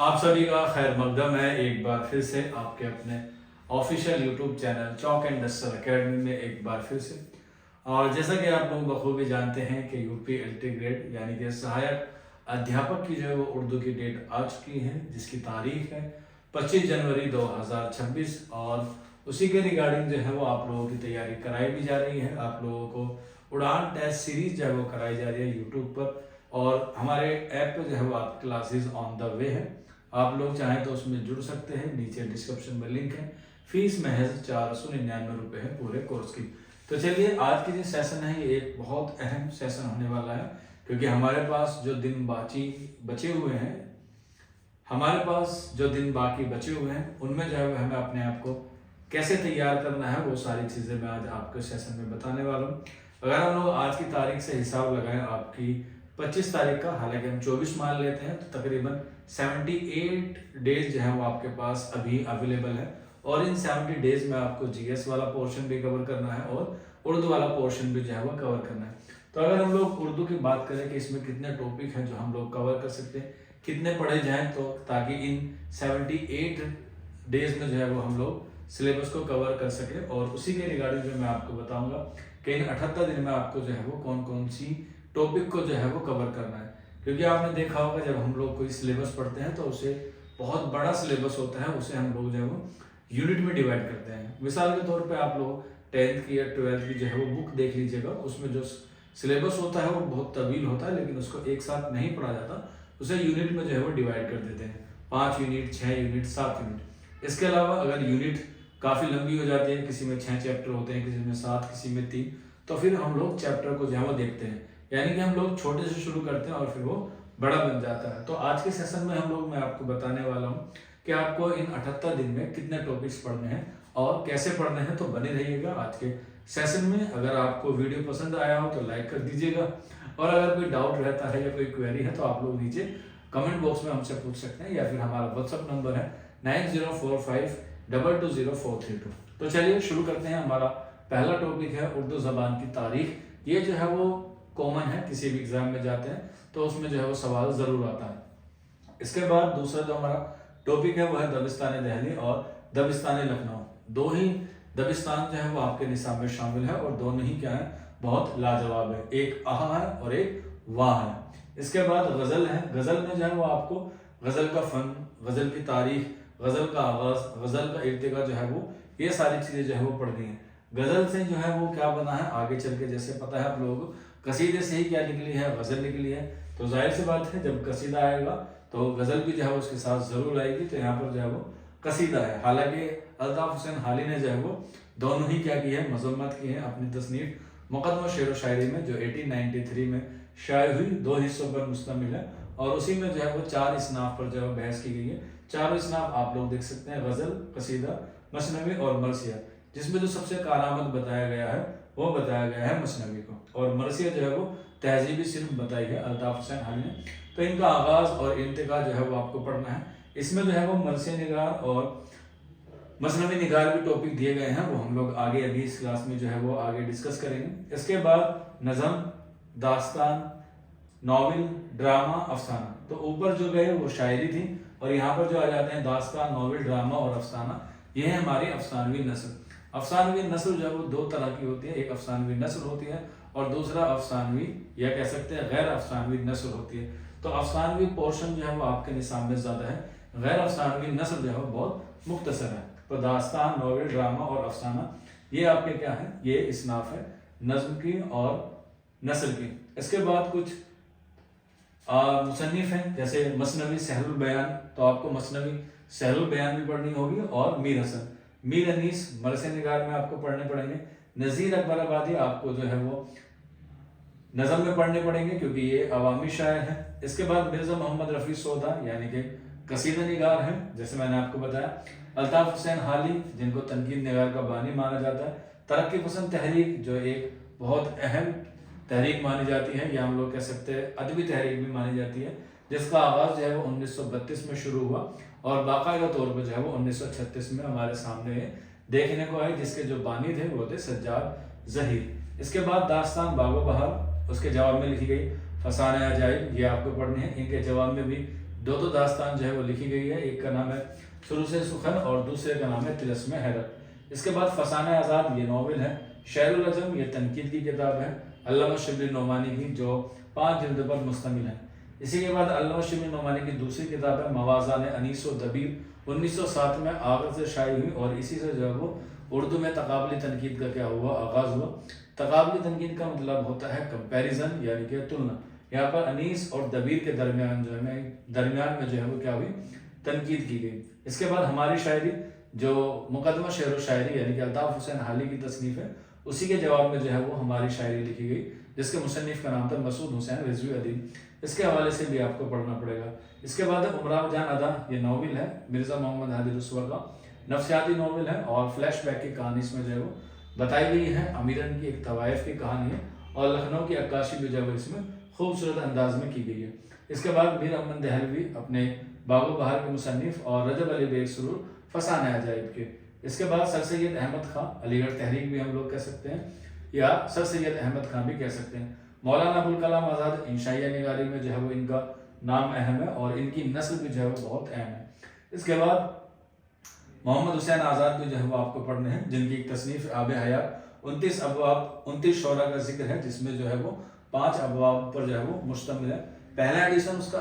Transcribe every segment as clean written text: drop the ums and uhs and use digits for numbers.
आप सभी का खैर मकदम है। एक बार फिर से आपके अपने official YouTube channel chalk and duster academy में एक बार फिर से। और जैसा कि आप लोग बखूबी जानते हैं कि यूपी एलटी ग्रेड यानी कि सहायक अध्यापक की जो है वो उर्दू की डेट आ चुकी है, जिसकी तारीख है 25 जनवरी 2026। और उसी के रिगार्डिंग जो है वो आप लोगों की तैयारी कराई भी जा रही है। आप लोगों को उड़ान टेस्ट सीरीज जो है वो कराई जा रही है यूट्यूब पर, और हमारे ऐप पे जो है वो आपकी क्लासेस ऑन द वे है। आप लोग चाहें तो उसमें जुड़ सकते हैं, नीचे डिस्क्रिप्शन में लिंक है। फीस महज 499 रुपये है पूरे कोर्स की। तो चलिए, आज की जो सेशन है ये एक बहुत अहम सेशन होने वाला है, क्योंकि हमारे पास जो दिन बचे हुए हैं, हमारे पास जो दिन बाकी बचे हुए हैं उनमें जो है हमें अपने आप को कैसे तैयार करना है, वो सारी चीज़ें मैं आज आपके सेशन में बताने वाला हूँ। अगर हम लोग आज की तारीख से हिसाब लगाएं, आपकी 25 तारीख का, हालांकि हम 24 मान लेते हैं, तो तकरीबन 78 डेज जो है वो आपके पास अभी अवेलेबल है। और इन 70 डेज में आपको जीएस वाला पोर्शन भी कवर करना है और उर्दू वाला पोर्शन भी जो है वो कवर करना है। तो अगर हम लोग उर्दू की बात करें कि इसमें कितने टॉपिक हैं जो हम लोग कवर कर सकते हैं, कितने पढ़े जाएं, तो ताकि इन 78 डेज में जो है वो हम लोग सिलेबस को कवर कर सके। और उसी के रिगार्डिंग जो मैं आपको बताऊंगा कि इन 78 दिन में आपको जो है वो कौन कौन सी टॉपिक को जो है वो कवर करना है। क्योंकि आपने देखा होगा जब हम लोग कोई सिलेबस पढ़ते हैं तो उसे बहुत बड़ा सिलेबस होता है, उसे हम लोग जो है वो यूनिट में डिवाइड करते हैं। मिसाल के तौर पे आप लोग 10th की या 12th की जो है वो बुक देख लीजिएगा, उसमें जो सिलेबस होता है वो बहुत तवील होता है, लेकिन उसको एक साथ नहीं पढ़ा जाता, उसे यूनिट में जो है वो डिवाइड कर देते हैं। 5 यूनिट, 6 यूनिट, 7 यूनिट। इसके अलावा अगर यूनिट काफ़ी लंबी हो जाती है, किसी में 6 चैप्टर होते हैं, किसी में 7, किसी में 3, तो फिर हम लोग चैप्टर को जो है वो देखते हैं, यानी कि हम लोग छोटे से शुरू करते हैं और फिर वो बड़ा बन जाता है। तो आज के सेशन में मैं आपको बताने वाला हूँ कि आपको इन 78 दिन में कितने टॉपिक्स पढ़ने हैं और कैसे पढ़ने हैं। तो बने रहिएगा आज के सेशन में। अगर आपको वीडियो पसंद आया हो तो लाइक कर दीजिएगा, और अगर कोई डाउट रहता है या कोई क्वेरी है तो आप लोग नीचे कमेंट बॉक्स में हमसे पूछ सकते हैं, या फिर हमारा व्हाट्सअप नंबर है 9045220432। तो चलिए शुरू करते हैं। हमारा पहला टॉपिक है उर्दू ज़बान की तारीख। ये जो है वो कॉमन है, किसी भी एग्जाम में जाते हैं तो उसमें जो है वो सवाल ज़रूर आता है। इसके बाद दूसरा जो हमारा टॉपिक है वो है दबिस्तान दिल्ली और दबिस्तान लखनऊ। दो ही दबिस्तान जो है वो आपके निसाब में शामिल है, और दोनों ही क्या है, बहुत लाजवाब है। एक आहा है और एक वाह है। इसके बाद गज़ल है। गज़ल में जो है वो आपको गज़ल का फ़न, गज़ल की तारीख, गज़ल का आगाज़, गज़ल का इर्तिका जो है वो, ये सारी चीज़ें जो है वो पढ़नी है। गज़ल से जो है वो क्या बना है आगे चल के, जैसे पता है आप लोगों को कसीदे से ही क्या निकली है, गज़ल निकली है। तो जाहिर सी बात है जब कसीदा आएगा तो गज़ल भी जो है उसके साथ ज़रूर आएगी। तो यहाँ पर जो है वो कसीदा है। हालांकि अल्ताफ़ हुसैन हाली ने जो है वो दोनों ही क्या की है, मजम्मत की है अपनी तसनीफ मुक़द्दमा शेर व शायरी में, जो 1893 में शाये हुई, 2 हिस्सों पर मुश्तमिल है। और उसी में जो है वो 4 इसनाफ पर जो है बहस की गई है। 4 इसनाफ आप लोग देख सकते हैं, गज़ल, कसीदा, मसनवी और मरसिया, जिसमें जो सबसे कारआमद बताया गया है वो बताया गया है मसनवी को, और मरसिया जो है वो तहजीबी सिर्फ बताई है अल्ताफ़ हुसैन हाली ने। तो इनका आगाज़ और इंतका जो है वो आपको पढ़ना है। इसमें जो है वो मरसिया निगार और मसनवी निगार भी टॉपिक दिए गए हैं, वो हम लोग आगे अभी इस क्लास में जो है वो आगे डिस्कस करेंगे। इसके बाद नज़म, दास्तान, नॉवेल, ड्रामा, अफसाना। तो ऊपर जो गए वो शायरी थी, और यहाँ पर जो आ जाते हैं दास्तान, नॉवेल, ड्रामा और अफसाना, ये है हमारी अफसानवी नस्ल। अफसानवी नस्ल जो है वो 2 तरह की होती है, एक अफसानवी नस्ल होती है और दूसरा अफसानवी, या कह सकते हैं गैर अफसानवी नस्ल होती है। तो अफसानवी पोर्शन जो है वो आपके निसाब में ज़्यादा है, गैर अफसानवी नस्ल जो है वो बहुत मुख्तसर है। तो दास्तान, नॉवेल, ड्रामा और अफसाना, ये आपके क्या है, ये इसनाफ है नज्म की और नस्ल की। इसके बाद कुछ मुसन्निफ हैं, जैसे मसनवी सहरुल बयान, तो आपको मसनवी सहरुल बयान भी पढ़नी होगी, और मीर हसन, मीर अनीस, मरसिया निगार में आपको पढ़ने पड़ेंगे। नज़ीर अकबर आबादी आपको जो है वो नज़म में पढ़ने पड़ेंगे, क्योंकि ये अवामी शायर हैं। इसके बाद मिर्ज़ा मोहम्मद रफ़ी सौदा, यानी कि कसीदा निगार हैं, जैसे मैंने आपको बताया। अल्ताफ़ हुसैन हाली, जिनको तनकीद निगार का बानी माना जाता है। तरक्की पसंद तहरीक, जो एक बहुत अहम तहरीक मानी जाती है, या हम लोग कह सकते हैं अदबी तहरीक भी मानी जाती है, जिसका आगाज़ जो है वो 1932 में शुरू हुआ, और बाकायदा तौर पर जो है वो 1936 में हमारे सामने देखने को आई, जिसके जो बानी थे वो थे सज्जाद ज़हीर। इसके बाद दास्तान बागो बहार, उसके जवाब में लिखी गई फसाने अजाइब, ये आपको पढ़ने हैं। इनके जवाब में भी दो दास्तान जो है वो लिखी गई है, एक का नाम है सुरूस सुखन और दूसरे का नाम है तिलस्म हैरत। इसके बाद फसाना आज़ाद ये नावल है। शेरुल अजम ये तनकीद की किताब है अल्लामा शिबली नोमानी की, जो 5 जिल्द पर मुश्तमिल है। इसी के बाद अल्लामा शिबली नोमानी की दूसरी किताब है मवाज़ान अनीस व दबीर, 1907 में आगज़ से शाये हुई और इसी से जो है वो उर्दू में तकाबली तनकीद का क्या हुआ, आगाज़ हुआ। तकाबली तनकीद का मतलब होता है कंपैरिजन, यानी कि तुलना। यहाँ पर अनीस और दबीर के दरमियान में जो है वो क्या हुई, तनकीद की गई। इसके बाद हमारी शायरी, जो मुकदमा शेर व शायरी यानी कि अल्ताफ़ हुसैन हाली की तसनीफ़ है, उसी के जवाब में जो है वो हमारी शायरी लिखी गई, जिसके मुसन्निफ़ का नाम था मसूद हुसैन रिजवी अदीब। इसके हवाले से भी आपको पढ़ना पड़ेगा। इसके बाद उमराव जान अदा ये नावल है मिर्ज़ा मोहम्मद हादी रसवा का, नफ्सियाती नावल है और फ्लैशबैक की कहानी इसमें जो है वो बताई गई है। अमीरन की एक तवाइफ की कहानी है और लखनऊ की अक्काशी भी जो है इसमें खूबसूरत अंदाज में की गई है। इसके बाद मीर अमन दहलवी अपने बागो बहार के मुसन्निफ़ और रजब अली बेग सुरूर फसाने अजाइब के। इसके बाद सर सैयद अहमद खां, अलीगढ़ तहरीक भी हम लोग कह सकते हैं या सर सैयद अहमद खां भी कह सकते हैं। मौलाना अबुल कलाम आज़ाद इंशाइया निगारी में जो है वो इनका नाम अहम है और इनकी नस्ल भी जो है वो बहुत अहम है। इसके बाद मोहम्मद हुसैन आज़ाद भी जो है वो आपको पढ़ने हैं, जिनकी एक तसनीफ़ आब हयात 29 अबवाब 29 शोरा का जिक्र है, जिसमें जो है वो 5 अबवाब पर जो है वो मुश्तमिल है। पहला एडिशन उसका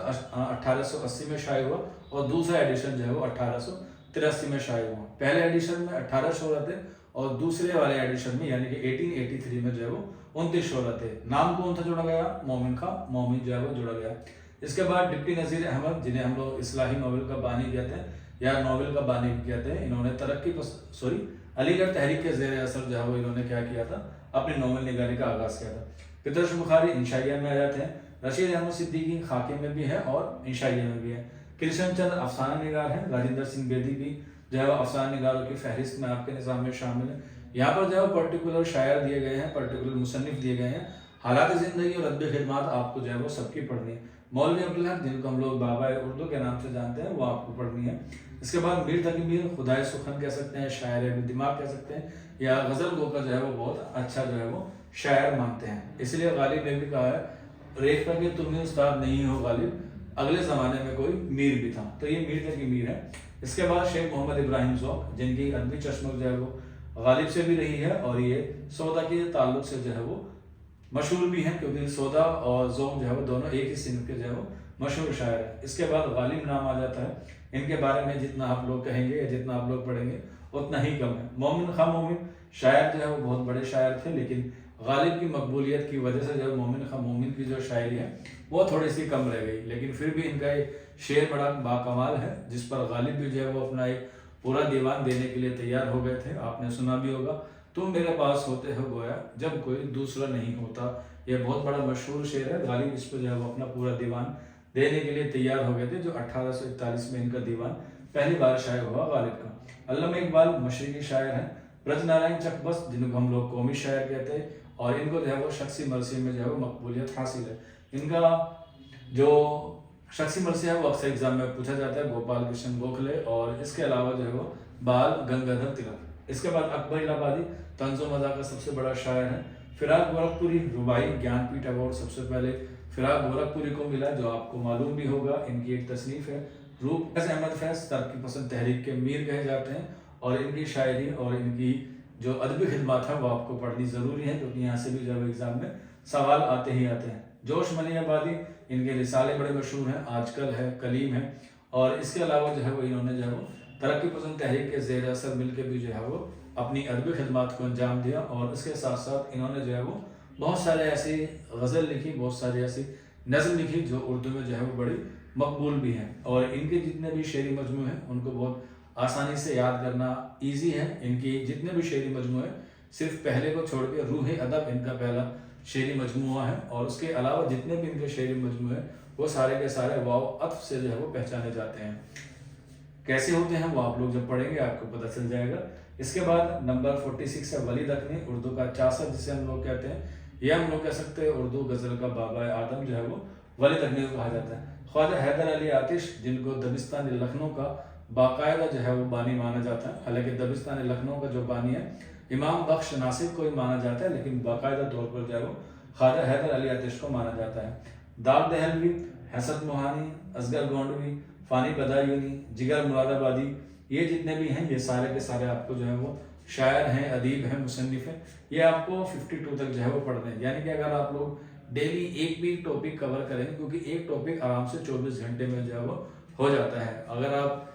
1880 में शाये हुआ और दूसरा एडिशन जो है वो 1883 में शाये हुआ। पहले एडिशन में 18 शोरा थे और दूसरे वाले एडिशन में यानी कि 1883 में जो है वो 29 शोरा थे। नाम कौन सा जोड़ा गया, मोमिन खां, मोमिन जो है वो जोड़ा गया। इसके बाद डिप्टी नज़ीर अहमद, जिन्हें हम लोग इस्लाही नावल का बानी कहते हैं या नावल का बानी भी कहते हैं, इन्होंने अलीगढ़ तहरीक के ज़ेर असर जो है वो इन्होंने क्या किया था, अपनी नावल निगारी का आगाज़ किया था। पितरश बुखारी इंशाइया में आ जाते हैं, रशीद अहमद सिद्दीकी खाकी में भी है और इंशाइया में भी है। कृष्ण चंद्र अफसाना निगार है, राजेंद्र सिंह बेदी भी जो है वो अफसाना निगारों की फहरिस्त में आपके निज़ाम में शामिल है। यहाँ पर जो है पर्टिकुलर शायर दिए गए हैं, पर्टिकुलर मुसन्निफ दिए गए हैं, हालात ज़िंदगी और अदब खिदमात आपको जो है वो सबकी पढ़नी है। मौलवी अब्दुल हक, जिनको हम लोग बाबा उर्दू के नाम से जानते हैं, वो आपको पढ़नी है। इसके बाद मीर तकी मीर खुदाए सुखन कह सकते हैं, शायर दिमाग कह सकते हैं, या गज़ल गो का जो है वो बहुत अच्छा जो है वो शायर मानते हैं। इसलिए गालिब ने भी कहा है, रेख पर कि तुम ही उस्ताद नहीं हो गालिब, अगले ज़माने में कोई मीर भी था। तो ये मीर तकी मीर है। इसके बाद शेख मोहम्मद इब्राहिम ज़ौक़, जिनकी अदबी चश्मक जो है वो गालिब से भी रही है और ये सौदा के ताल्लुक से जो है वो मशहूर भी हैं, क्योंकि सौदा और ज़ौक़ जो है वो दोनों एक ही सिंफ के जो है वो मशहूर शायर है। इसके बाद गालिब नाम आ जाता है। इनके बारे में जितना आप लोग कहेंगे या जितना आप लोग पढ़ेंगे उतना ही कम है। मोमिन खां मोमिन शायर जो है वो बहुत बड़े शायर थे, लेकिन गालिब की मकबूलियत की वजह से जो मोमिन खां मोमिन की जो शायरी है वो थोड़ी सी कम रह गई, लेकिन फिर भी इनका ये शेर बड़ा बाकमाल है, जिस पर गालिब भी जो है वो अपना एक पूरा दीवान देने के लिए तैयार हो गए थे। आपने सुना भी होगा, तुम मेरे पास होते हो गोया जब कोई दूसरा नहीं होता। ये बहुत बड़ा मशहूर शेर है। गालिब इस पर जो है वो अपना पूरा दीवान देने के लिए तैयार हो गए थे, जो 1841 में इनका दीवान पहली बार शायर हुआ गालिब का। अल्लामा इकबाल मशरिकी शायर हैं। ब्रज नारायण चकबस, जिनको हम लोग कौमी शायर कहते हैं, और इनको जो है वो शख्सी मरसी में जो है वो मकबूलियत हासिल है। इनका जो शख्सी मरसी है वो अक्सर एग्जाम में पूछा जाता है, गोपाल कृष्ण गोखले, और इसके अलावा जो है वो बाल गंगाधर तिलक। इसके बाद अकबर इलाहाबादी तंज़ो मज़ाह का सबसे बड़ा शायर है। फिराक गोरखपुरी रुबाई ज्ञानपीठ अवार्ड सबसे पहले फिराक गोरखपुरी को मिला, जो आपको मालूम भी होगा। इनकी एक तसनीफ़ है रूप अहमद फैज़, तरक्की पसंद तहरीक के मीर कहे जाते हैं, और इनकी शायरी और इनकी जो अदबी खिदमत है वो आपको पढ़नी ज़रूरी है, क्योंकि यहाँ से भी जब एग्ज़ाम में सवाल आते ही आते हैं। जोश मनी आबादी, इनके रिसाले बड़े मशहूर हैं, आजकल है, कलीम है, और इसके अलावा जो है वो इन्होंने जो है वो तरक्की पसंद तहरीक के ज़ेर असर मिल के भी जो है वो अपनी अदबी खिदमत को अंजाम दिया, और उसके साथ साथ इन्होंने जो है वो बहुत सारे ऐसी गज़ल लिखी, बहुत सारी ऐसी नज़म लिखी जो उर्दू में जो है वो बड़ी मकबूल भी हैं। और इनके जितने भी शेरी मजमू हैं उनको बहुत आसानी से याद करना ईजी है। इनकी जितने भी शेरी मजमू है, सिर्फ पहले को छोड़ के रूह अदब इनका पहला शेरी मजमुआ है, और उसके अलावा जितने भी इनके शेरी मजमू है वो सारे के सारे वाव अत्फ से जो है वो पहचाने जाते हैं। कैसे होते हैं वो आप लोग जब पढ़ेंगे आपको पता चल जाएगा। इसके बाद नंबर 46 है वलीद अकनी, उर्दू का चासर जिसे हम लोग कहते हैं, या हम लोग कह सकते हैं उर्दू गज़ल का बाबा आदम जो है वो वलीद अकनी को कहा जाता है। ख्वाजा हैदर अली आतिश, जिनको दबिस्तान लखनऊ का बाकायदा जो है वो बानी माना जाता है। हालांकि दबिस्तान लखनऊ का जो बानी है इमाम बख्श नासिर को ही माना जाता है, लेकिन बाकायदा तौर पर जो है वो ख्वाजा हैदर अली आतिश को माना जाता है। दाद दहलवी हसत मोहानी, असगर गोंडवी, फ़ानी बदायूनी, जिगर मुरादाबादी, ये जितने भी हैं ये सारे के सारे आपको जो है वो शायर हैं, अदीब हैं, मुसन्निफ़ हैं, ये आपको 52 तक जो है वो पढ़ने हैं। यानी कि अगर आप लोग डेली एक भी टॉपिक कवर करेंगे, क्योंकि एक टॉपिक आराम से 24 घंटे में जो है वो हो जाता है। अगर आप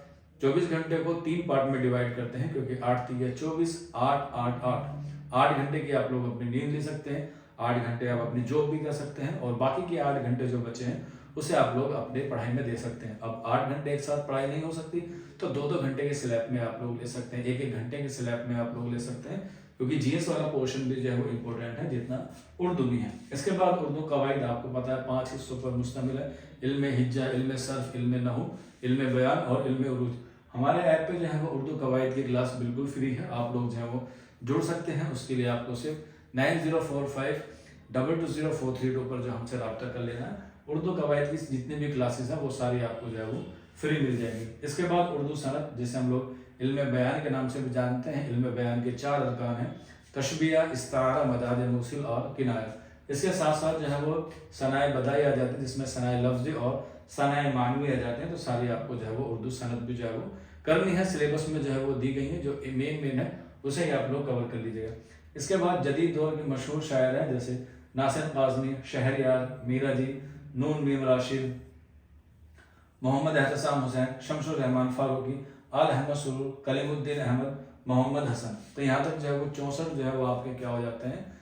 24 घंटे को 3 पार्ट में डिवाइड करते हैं, क्योंकि 8 3 24, 8 घंटे की आप लोग अपनी नींद ले सकते हैं, 8 घंटे आप अपनी जॉब भी कर सकते हैं, और बाकी के 8 घंटे जो बचे हैं उसे आप लोग अपने पढ़ाई में दे सकते हैं। अब 8 घंटे एक साथ पढ़ाई नहीं हो सकती, तो 2-2 घंटे के स्लैब में आप लोग ले सकते हैं, 1-1 घंटे के स्लैब में आप लोग ले सकते हैं, क्योंकि जीएस वाला पोर्शन भी जो है वो इम्पोर्टेंट है जितना उर्दू भी है। इसके बाद उर्दू कवायद आपको पता है 5 हिस्सों पर मुश्तमिल है, इल्म हिज्जा, इल्म सर्फ, इल्म नहू, इल्म बयान और इल्म उरूज। हमारे ऐप पे जो है वो उर्दू कवायद की क्लास बिल्कुल फ्री है, आप लोग जो है वो जुड़ सकते हैं। उसके लिए आपको सिर्फ 9045220432 पर जो हमसे रब्ता कर लेना है। उर्दू कवायद की जितनी भी क्लासेस हैं वो सारी आपको जो है वो फ्री मिल जाएंगी। इसके बाद उर्दू सनद, जिसे हम लोग इल्म बयान के नाम से भी जानते हैं। इल्म बयान के 4 अरकान हैं, तशबिया, इस्तारा, मदाद मुसिल और किनाया। इसके साथ साथ जो है वो सनाए बदाई आ जाती है, जिसमें सनाए लफ्ज़ी और सनाए मानवी आ जाते हैं। तो सारी आपको जो है वो उर्दू सनद भी जो है वो करनी है, सिलेबस में जो है वो दी गई है, जो मेन है उसे ही आप लोग कवर कर लीजिएगा। इसके बाद जदीद दौर के मशहूर शायर हैं, जैसे नासिर काज़मी, शहरयार, मीरा जी, नून मीम राशिद, मोहम्मद एहतसाम हुसैन, शमसुर रहमान फारूकी, आल अहमद सुरूर, कलीमुद्दीन अहमद, मोहम्मद हसन। तो यहाँ तक जो है वो 64 जो है वो आपके क्या हो जाते हैं,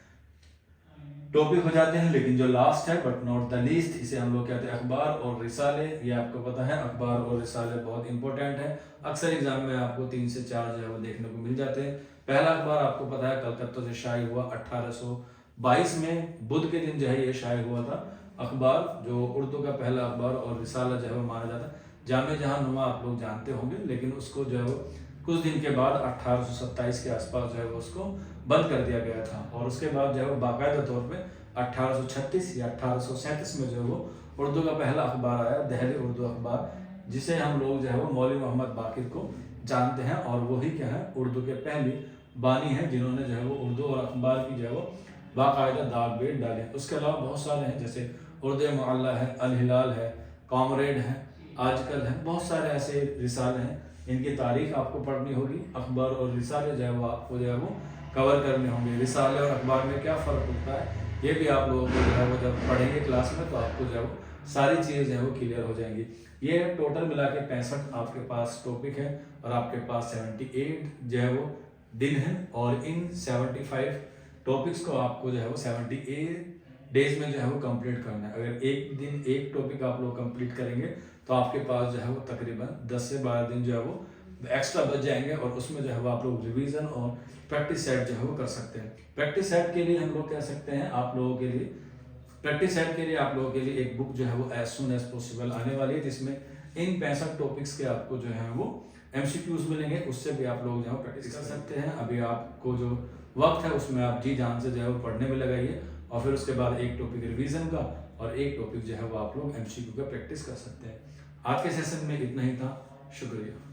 टॉपिक हो जाते हैं। लेकिन जो लास्ट है बट नॉट द लीस्ट, इसे हम लोग कहते हैं अखबार और रिसाले। ये आपको पता है अखबार और रिसाले बहुत इंपॉर्टेंट है, अक्सर एग्जाम में आपको 3 से 4 जो है वो देखने को मिल जाते हैं। पहला अखबार आपको पता है कलकत्ता से शाये हुआ 1822 में, बुध के दिन जो है ये शाये हुआ था अखबार, जो उर्दू का पहला अखबार, और रिसाला जो है वो माना जाता है। जामे जहां नुमा आप लोग जानते होंगे, लेकिन उसको जो है वो कुछ दिन के बाद 1827 के आसपास जो है वो उसको बंद कर दिया गया था, और उसके बाद जो है वो बाकायदा तौर पे 1836 या 1837 में जो है वो उर्दू का पहला अखबार आया, दहली उर्दू अखबार, जिसे हम लोग जो है वो मौलवी मोहम्मद बाकिर को जानते हैं, और वही क्या है उर्दू के पहली बानी है जिन्होंने जो है वो उर्दू और अखबार की जो है वो बाकायदा दाग बेट डाले। उसके अलावा बहुत सारे हैं, जैसे उर्दू मुअल्ला है, अल हिलाल है, कॉमरेड है, आजकल है, बहुत सारे ऐसे रिसाले हैं। इनकी तारीख आपको पढ़नी होगी। अखबार और रिसाले जो है वो आपको जो है वो कवर करने होंगे। रिसाले और अखबार में क्या फ़र्क होता है ये भी आप लोगों को जो है वो जब पढ़ेंगे क्लास में, तो आपको जो है वो सारी चीज़ें जो है वो क्लियर हो जाएंगी। ये टोटल मिला के 65 आपके पास टॉपिक है, और आपके पास 78 जो है वो दिन है, और इन 75 टॉपिक्स को आपको जो है वो 78 डेज में जो है वो कंप्लीट करना है। अगर एक दिन एक टॉपिक आप लोग कंप्लीट करेंगे तो आपके पास जो है वो तकरीबन 10 से 12 दिन जो है वो एक्स्ट्रा बच जाएंगे, और उसमें जो है वो आप लोग रिवीजन और प्रैक्टिस सेट जो है वो कर सकते हैं। प्रैक्टिस सेट के लिए हम लोग कह सकते हैं आप लोगों के लिए, प्रैक्टिस सेट के लिए आप लोगों के लिए एक बुक जो है वो एज सुन एज पॉसिबल आने वाली है, जिसमें इन 65 टॉपिक्स के आपको जो है वो MCQs मिलेंगे, उससे भी आप लोग जो है प्रैक्टिस कर सकते हैं। अभी आपको जो वक्त है उसमें आप जी जान से जो है वो पढ़ने में लगाइए, और फिर उसके बाद एक टॉपिक रिवीजन का और एक टॉपिक जो है वो आप लोग MCQ का प्रैक्टिस कर सकते हैं। आज के सेशन में इतना ही था, शुक्रिया।